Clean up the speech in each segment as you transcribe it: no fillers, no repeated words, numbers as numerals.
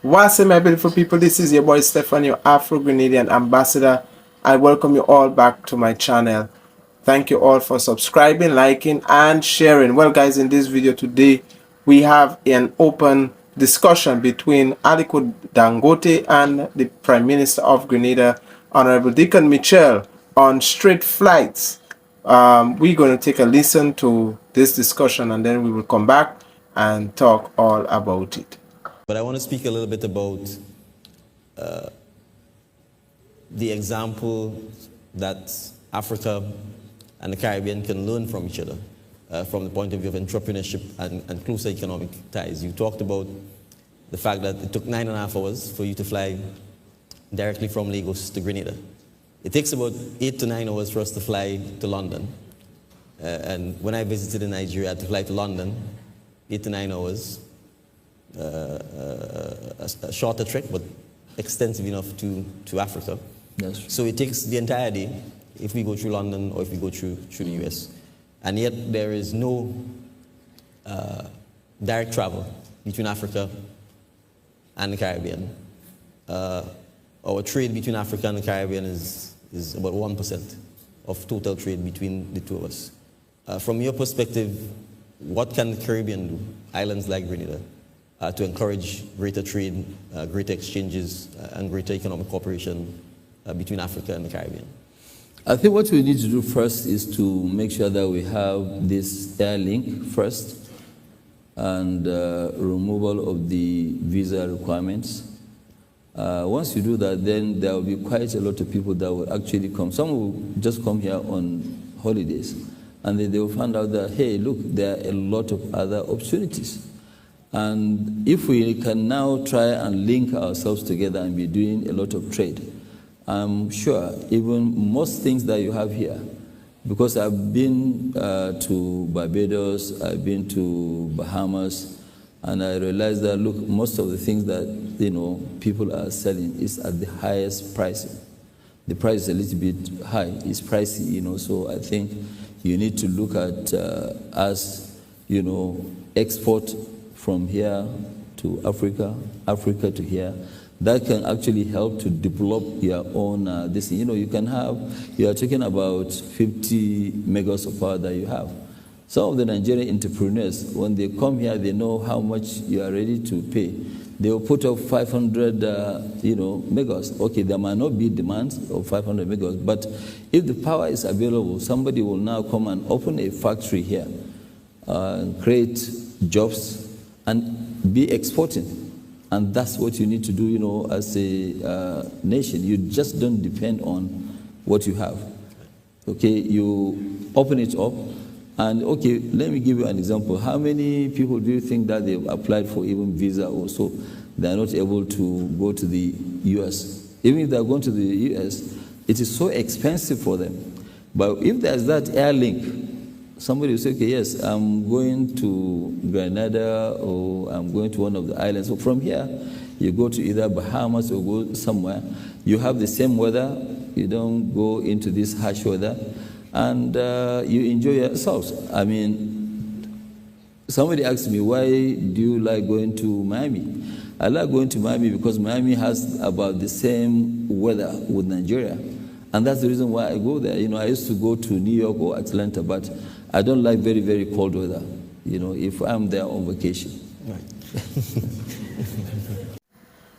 What's up, my beautiful people? This is your boy Stefan, your Afro-Grenadian ambassador. I welcome you all back to my channel. Thank you all for subscribing, liking, and sharing. Well, guys, in this video today, we have an open discussion between Aliko Dangote and the Prime Minister of Grenada, Honorable Dickon on straight flights. We're going to take a listen to this discussion and then we will come back and talk all about it. But I want to speak a little bit about the example that Africa and the Caribbean can learn from each other from the point of view of entrepreneurship and closer economic ties. You talked about the fact that it took 9.5 hours for you to fly directly from Lagos to Grenada. It takes about 8 to 9 hours for us to fly to London. And when I visited in Nigeria, I had to fly to London, 8 to 9 hours. A shorter trek, but extensive enough to Africa. So it takes the entire day if we go through London or if we go through the US. And yet there is no direct travel between Africa and the Caribbean. Our trade between Africa and the Caribbean is about 1% of total trade between the two of us. From your perspective, what can the Caribbean do, islands like Grenada, to encourage greater trade, greater exchanges, and greater economic cooperation between Africa and the Caribbean? I think what we need to do first is to make sure that we have this air link first and removal of the visa requirements. Once you do that, then there will be quite a lot of people that will actually come. Some will just come here on holidays, and then they will find out that, hey, look, there are a lot of other opportunities. And if we can now try and link ourselves together and be doing a lot of trade, I'm sure even most things that you have here, because I've been to Barbados, I've been to Bahamas, and I realized that, look, most of the things that, people are selling is at the highest price. The price is a little bit high, it's pricey, so I think you need to look at us, export from here to Africa, Africa to here. That can actually help to develop your own, you are talking about 50 megas of power that you have. Some of the Nigerian entrepreneurs, when they come here, they know how much you are ready to pay. They will put up 500, megas. Okay, there might not be demands of 500 megas, but if the power is available, somebody will now come and open a factory here, create jobs, and be exporting. And that's what you need to do, as a nation. You just don't depend on what you have. Okay, you open it up. And okay, let me give you an example. How many people do you think that they've applied for even visa or so? They're not able to go to the US. Even if they're going to the US, it is so expensive for them. But if there's that air link, somebody will say, okay, yes, I'm going to Grenada or I'm going to one of the islands. So from here, you go to either Bahamas or go somewhere. You have the same weather. You don't go into this harsh weather. And you enjoy yourselves. I mean, somebody asked me, why do you like going to Miami? I like going to Miami because Miami has about the same weather with Nigeria. And that's the reason why I go there. I used to go to New York or Atlanta, but I don't like very, very cold weather, if I'm there on vacation. Right.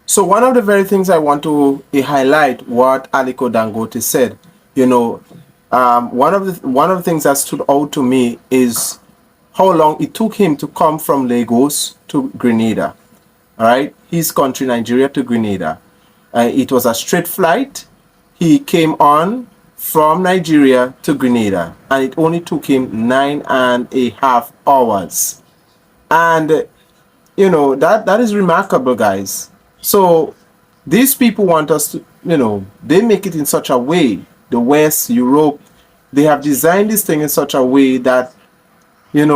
So one of the very things I want to highlight what Aliko Dangote said, one of the things that stood out to me is how long it took him to come from Lagos to Grenada. All right, his country, Nigeria, to Grenada. It was a straight flight. He came on from Nigeria to Grenada, and it only took him 9.5 hours. And that is remarkable, guys. So these people want us to, they make it in such a way, the West, Europe, they have designed this thing in such a way that,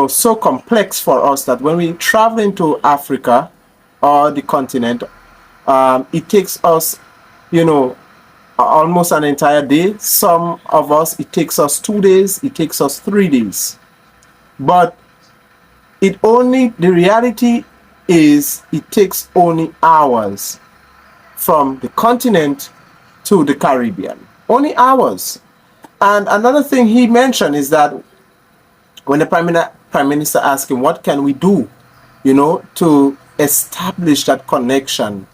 so complex for us that when we travel into Africa or the continent, it takes us, almost an entire day. Some of us, it takes us 2 days, it takes us 3 days. But the reality is it takes only hours from the continent to the Caribbean. Only hours. And another thing he mentioned is that when the Prime Minister asked him, what can we do, to establish that connection,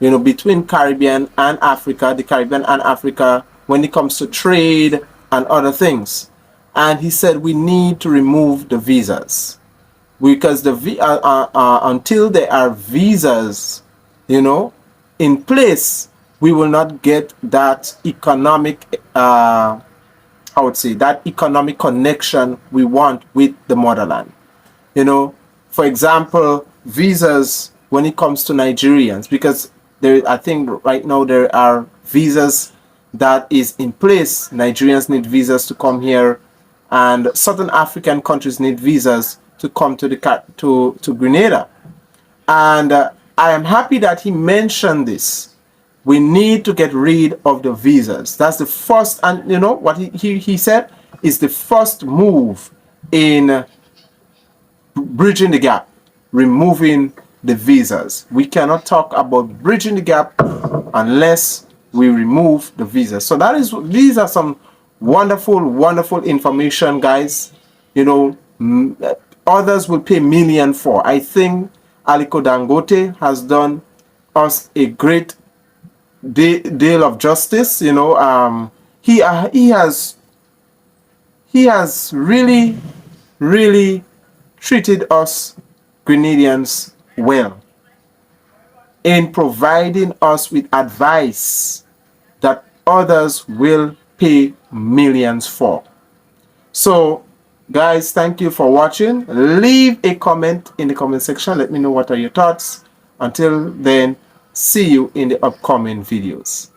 between Caribbean and Africa, the Caribbean and Africa, when it comes to trade and other things. And he said, we need to remove the visas. Because until there are visas, in place, we will not get that economic, I would say, that economic connection we want with the motherland. For example, visas when it comes to Nigerians, because I think right now there are visas that is in place. Nigerians need visas to come here, and Southern African countries need visas to come to Grenada. And I am happy that he mentioned this. We need to get rid of the visas. That's the first, and what he said is the first move in bridging the gap, removing the visas. We cannot talk about bridging the gap unless we remove the visas. So these are some wonderful information, guys. Others will pay millions for. I think Aliko Dangote has done us a great deal of justice. He has really treated us Grenadians well in providing us with advice that others will pay millions for. So guys, thank you for watching. Leave a comment in the comment section. Let me know what are your thoughts. Until then, see you in the upcoming videos.